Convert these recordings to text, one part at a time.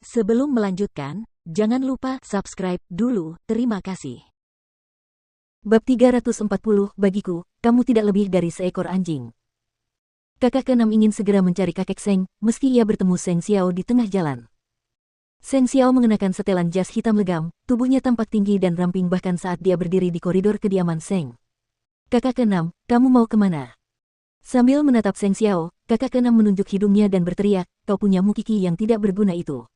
Sebelum melanjutkan, jangan lupa subscribe dulu, terima kasih. Bab 340, bagiku, kamu tidak lebih dari seekor anjing. Kakak keenam ingin segera mencari kakek Seng, meski ia bertemu Seng Xiao di tengah jalan. Seng Xiao mengenakan setelan jas hitam legam, tubuhnya tampak tinggi dan ramping bahkan saat dia berdiri di koridor kediaman Seng. Kakak keenam, kamu mau kemana? Sambil menatap Seng Xiao, kakak keenam menunjuk hidungnya dan berteriak, kau punya mukiki yang tidak berguna itu.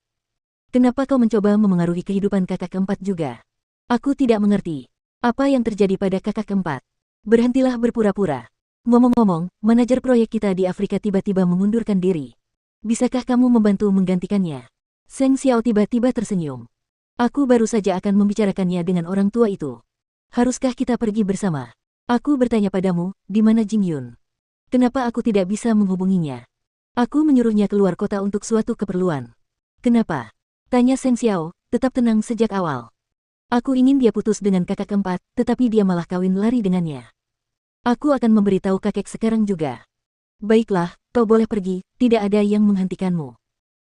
Kenapa kau mencoba memengaruhi kehidupan kakak keempat juga? Aku tidak mengerti. Apa yang terjadi pada kakak keempat? Berhentilah berpura-pura. Ngomong-ngomong, manajer proyek kita di Afrika tiba-tiba mengundurkan diri. Bisakah kamu membantu menggantikannya? Seng Xiao tiba-tiba tersenyum. Aku baru saja akan membicarakannya dengan orang tua itu. Haruskah kita pergi bersama? Aku bertanya padamu, di mana Jing Yun? Kenapa aku tidak bisa menghubunginya? Aku menyuruhnya keluar kota untuk suatu keperluan. Kenapa? Tanya Seng Xiao, tetap tenang sejak awal. Aku ingin dia putus dengan kakak keempat, tetapi dia malah kawin lari dengannya. Aku akan memberitahu kakek sekarang juga. Baiklah, kau boleh pergi, tidak ada yang menghentikanmu.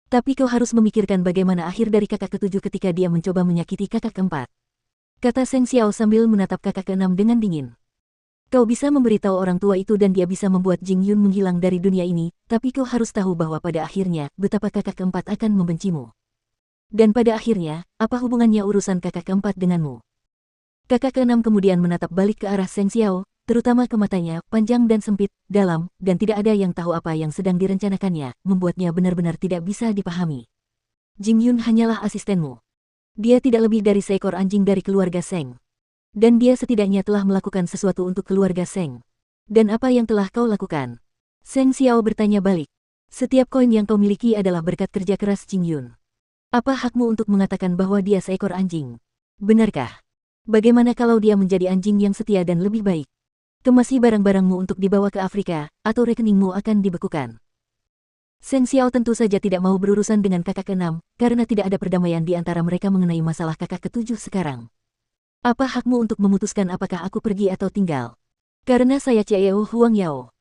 Tapi kau harus memikirkan bagaimana akhir dari kakak ketujuh ketika dia mencoba menyakiti kakak keempat. Kata Seng Xiao sambil menatap kakak keenam dengan dingin. Kau bisa memberitahu orang tua itu dan dia bisa membuat Jing Yun menghilang dari dunia ini, tapi kau harus tahu bahwa pada akhirnya, betapa kakak keempat akan membencimu. Dan pada akhirnya, apa hubungannya urusan kakak keempat denganmu? Kakak keenam kemudian menatap balik ke arah Seng Xiao, terutama ke matanya, panjang dan sempit, dalam, dan tidak ada yang tahu apa yang sedang direncanakannya, membuatnya benar-benar tidak bisa dipahami. Jing Yun hanyalah asistenmu. Dia tidak lebih dari seekor anjing dari keluarga Seng. Dan dia setidaknya telah melakukan sesuatu untuk keluarga Seng. Dan apa yang telah kau lakukan? Seng Xiao bertanya balik. Setiap koin yang kau miliki adalah berkat kerja keras Jing Yun. Apa hakmu untuk mengatakan bahwa dia seekor anjing? Benarkah? Bagaimana kalau dia menjadi anjing yang setia dan lebih baik? Kemasi barang-barangmu untuk dibawa ke Afrika, atau rekeningmu akan dibekukan. Seng Xiao tentu saja tidak mau berurusan dengan kakak keenam, karena tidak ada perdamaian di antara mereka mengenai masalah kakak ketujuh sekarang. Apa hakmu untuk memutuskan apakah aku pergi atau tinggal? Karena saya Chiao Huang Yao.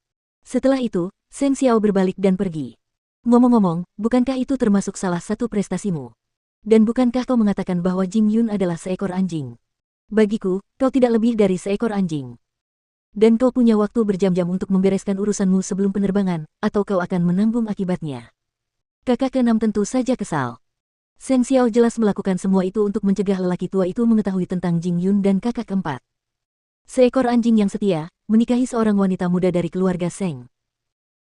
Setelah itu, Seng Xiao berbalik dan pergi. Ngomong-ngomong, bukankah itu termasuk salah satu prestasimu? Dan bukankah kau mengatakan bahwa Jing Yun adalah seekor anjing? Bagiku, kau tidak lebih dari seekor anjing. Dan kau punya waktu berjam-jam untuk membereskan urusanmu sebelum penerbangan, atau kau akan menanggung akibatnya. Kakak keenam tentu saja kesal. Seng Xiao jelas melakukan semua itu untuk mencegah lelaki tua itu mengetahui tentang Jing Yun dan kakak keempat. Seekor anjing yang setia, menikahi seorang wanita muda dari keluarga Seng.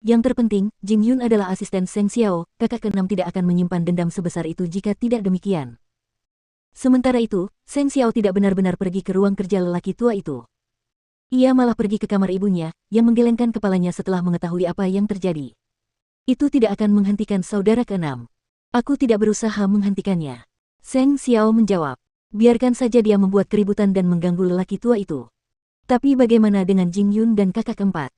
Yang terpenting, Jing Yun adalah asisten Seng Xiao, kakak keenam tidak akan menyimpan dendam sebesar itu jika tidak demikian. Sementara itu, Seng Xiao tidak benar-benar pergi ke ruang kerja lelaki tua itu. Ia malah pergi ke kamar ibunya, yang menggelengkan kepalanya setelah mengetahui apa yang terjadi. Itu tidak akan menghentikan saudara keenam. Aku tidak berusaha menghentikannya. Seng Xiao menjawab. Biarkan saja dia membuat keributan dan mengganggu lelaki tua itu. Tapi bagaimana dengan Jing Yun dan kakak keempat?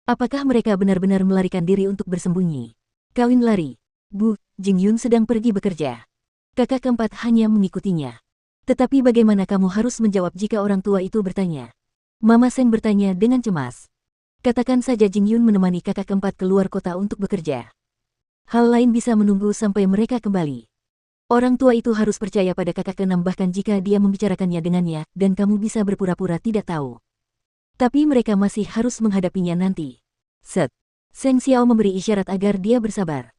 Apakah mereka benar-benar melarikan diri untuk bersembunyi? Kawin lari. Bu, Jing Yun sedang pergi bekerja. Kakak keempat hanya mengikutinya. Tetapi bagaimana kamu harus menjawab jika orang tua itu bertanya? Mama Seng bertanya dengan cemas. Katakan saja Jing Yun menemani kakak keempat keluar kota untuk bekerja. Hal lain bisa menunggu sampai mereka kembali. Orang tua itu harus percaya pada kakak keenam bahkan jika dia membicarakannya dengannya, dan kamu bisa berpura-pura tidak tahu. Tapi mereka masih harus menghadapinya nanti. Set. Seng Xiao memberi isyarat agar dia bersabar.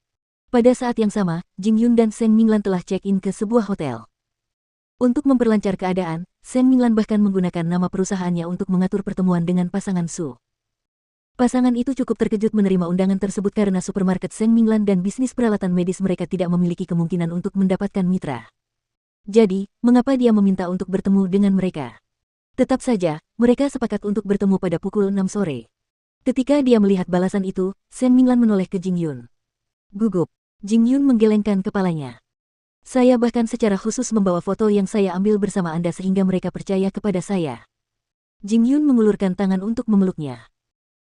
Pada saat yang sama, Jing Yun dan Seng Minglan telah check-in ke sebuah hotel. Untuk memperlancar keadaan, Seng Minglan bahkan menggunakan nama perusahaannya untuk mengatur pertemuan dengan pasangan Su. Pasangan itu cukup terkejut menerima undangan tersebut karena supermarket Seng Minglan dan bisnis peralatan medis mereka tidak memiliki kemungkinan untuk mendapatkan mitra. Jadi, mengapa dia meminta untuk bertemu dengan mereka? Tetap saja, mereka sepakat untuk bertemu pada pukul 6 sore. Ketika dia melihat balasan itu, Seng Minglan menoleh ke Jing Yun. Gugup, Jing Yun menggelengkan kepalanya. Saya bahkan secara khusus membawa foto yang saya ambil bersama Anda sehingga mereka percaya kepada saya. Jing Yun mengulurkan tangan untuk memeluknya.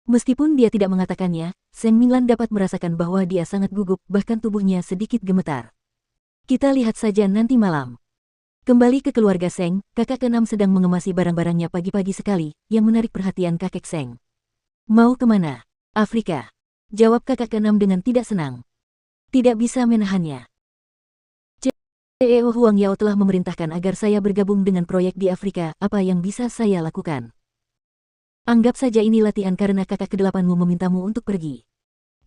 Meskipun dia tidak mengatakannya, Seng Minglan dapat merasakan bahwa dia sangat gugup, bahkan tubuhnya sedikit gemetar. Kita lihat saja nanti malam. Kembali ke keluarga Seng, kakak keenam sedang mengemasi barang-barangnya pagi-pagi sekali, yang menarik perhatian kakek Seng. Mau kemana? Afrika. Jawab kakak keenam dengan tidak senang. Tidak bisa menahannya. CEO Huang Yao telah memerintahkan agar saya bergabung dengan proyek di Afrika, apa yang bisa saya lakukan? Anggap saja ini latihan karena kakak kedelapanmu memintamu untuk pergi.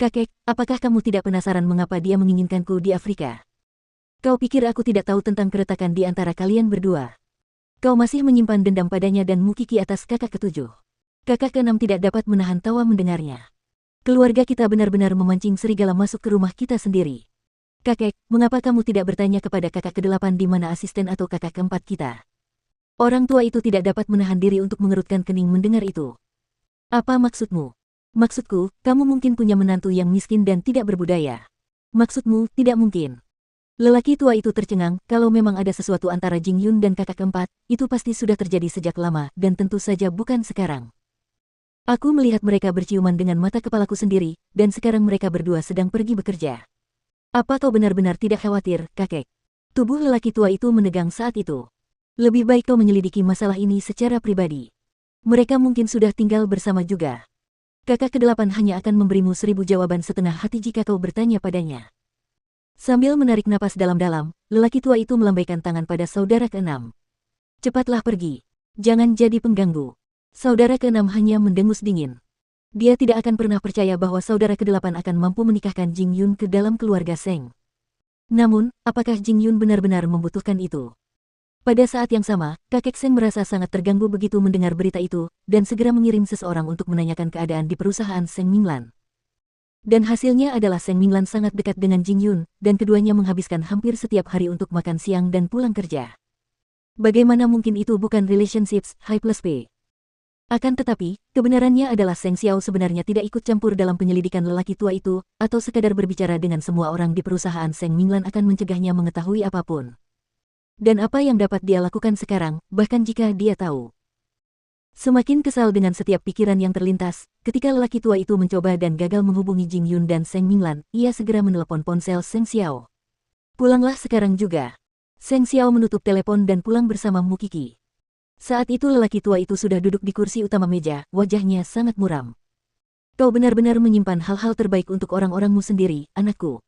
Kakek, apakah kamu tidak penasaran mengapa dia menginginkanku di Afrika? Kau pikir aku tidak tahu tentang keretakan di antara kalian berdua? Kau masih menyimpan dendam padanya dan mukiki atas kakak ketujuh. Kakak keenam tidak dapat menahan tawa mendengarnya. Keluarga kita benar-benar memancing serigala masuk ke rumah kita sendiri. Kakek, mengapa kamu tidak bertanya kepada kakak kedelapan di mana asisten atau kakak keempat kita? Orang tua itu tidak dapat menahan diri untuk mengerutkan kening mendengar itu. Apa maksudmu? Maksudku, kamu mungkin punya menantu yang miskin dan tidak berbudaya. Maksudmu, tidak mungkin. Lelaki tua itu tercengang, kalau memang ada sesuatu antara Jing Yun dan kakak keempat, itu pasti sudah terjadi sejak lama, dan tentu saja bukan sekarang. Aku melihat mereka berciuman dengan mata kepalaku sendiri, dan sekarang mereka berdua sedang pergi bekerja. Apa kau benar-benar tidak khawatir, kakek? Tubuh lelaki tua itu menegang saat itu. Lebih baik kau menyelidiki masalah ini secara pribadi. Mereka mungkin sudah tinggal bersama juga. Kakak kedelapan hanya akan memberimu 1000 jawaban setengah hati jika kau bertanya padanya. Sambil menarik napas dalam-dalam, lelaki tua itu melambaikan tangan pada saudara keenam. Cepatlah pergi. Jangan jadi pengganggu. Saudara keenam hanya mendengus dingin. Dia tidak akan pernah percaya bahwa saudara kedelapan akan mampu menikahkan Jing Yun ke dalam keluarga Seng. Namun, apakah Jing Yun benar-benar membutuhkan itu? Pada saat yang sama, kakek Seng merasa sangat terganggu begitu mendengar berita itu, dan segera mengirim seseorang untuk menanyakan keadaan di perusahaan Seng Minglan. Dan hasilnya adalah Seng Minglan sangat dekat dengan Jing Yun, dan keduanya menghabiskan hampir setiap hari untuk makan siang dan pulang kerja. Bagaimana mungkin itu bukan relationships high plus P? Akan tetapi, kebenarannya adalah Seng Xiao sebenarnya tidak ikut campur dalam penyelidikan lelaki tua itu, atau sekadar berbicara dengan semua orang di perusahaan Seng Minglan akan mencegahnya mengetahui apapun. Dan apa yang dapat dia lakukan sekarang, bahkan jika dia tahu. Semakin kesal dengan setiap pikiran yang terlintas, ketika lelaki tua itu mencoba dan gagal menghubungi Jing Yun dan Seng Minglan, ia segera menelepon ponsel Seng Xiao. Pulanglah sekarang juga. Seng Xiao menutup telepon dan pulang bersama Mukiki. Saat itu lelaki tua itu sudah duduk di kursi utama meja, wajahnya sangat muram. Kau benar-benar menyimpan hal-hal terbaik untuk orang-orangmu sendiri, anakku.